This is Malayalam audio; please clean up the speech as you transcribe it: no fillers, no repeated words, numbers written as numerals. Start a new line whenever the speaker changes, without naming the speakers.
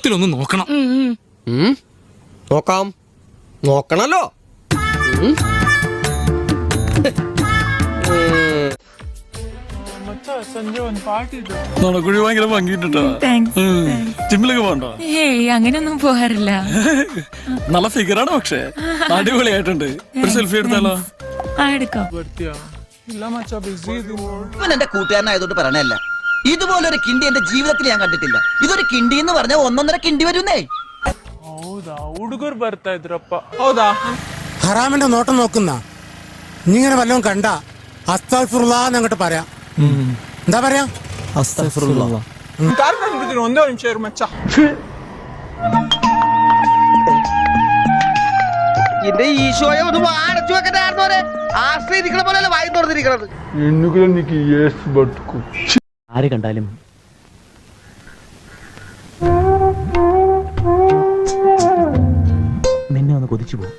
മൊത്തത്തിലൊന്ന് നോക്കണം.
നോക്കാം, നോക്കണല്ലോ.
നടക്കുഴി ഭയങ്കര ഭംഗിട്ടോ. ജിമ്മിലൊക്കെ പോകണ്ടോ?
അങ്ങനെയൊന്നും പോകാറില്ല.
നല്ല ഫിഗറാണ്, പക്ഷെ അടിപൊളിയായിട്ടുണ്ട്. ഒരു സെൽഫി എടുത്താലോ?
എടുക്കാം.
എന്റെ കൂട്ടുകാരനായതുകൊണ്ട് പറയണല്ല, ഇതുപോലൊരു കിണ്ടി എന്റെ ജീവിതത്തിൽ ഞാൻ കണ്ടിട്ടില്ല. ഇതൊരു കിണ്ടി എന്ന് പറഞ്ഞാൽ 1.5 കിണ്ടി വരുന്നേ.
ಹುಡುಗರು ಬರ್ತಾ ಇದ್ರಪ್ಪ. ಹೌದಾ?
ഹറാമിന്റെ നോട്ടം നോക്കുന്ന ഇങ്ങനെ വല്ലതും കണ്ട അസ്തഗ്ഫിറുല്ലാഹ് അങ്ങോട്ട് പറയാം. എന്താ പറയാ?
അസ്തഗ്ഫിറുല്ലാഹ്.
ಕಾರ್ ಕಂಡ್ಬಿಡ್ತೀನಿ, ಒಂದೇ ನಿಮಿಷ ಇರು ಮಚ್ಚ.
എന്റെ ഈശോയെ ഒന്ന് അടച്ചു വെക്കണ്ടായിരുന്നോരെ. ആശ്രയിരിക്കണ പോലെ വായി തുറന്നിരിക്കണത്.
ആര് കണ്ടാലും നിന്നെ ഒന്ന് കൊതിച്ചു പോകും.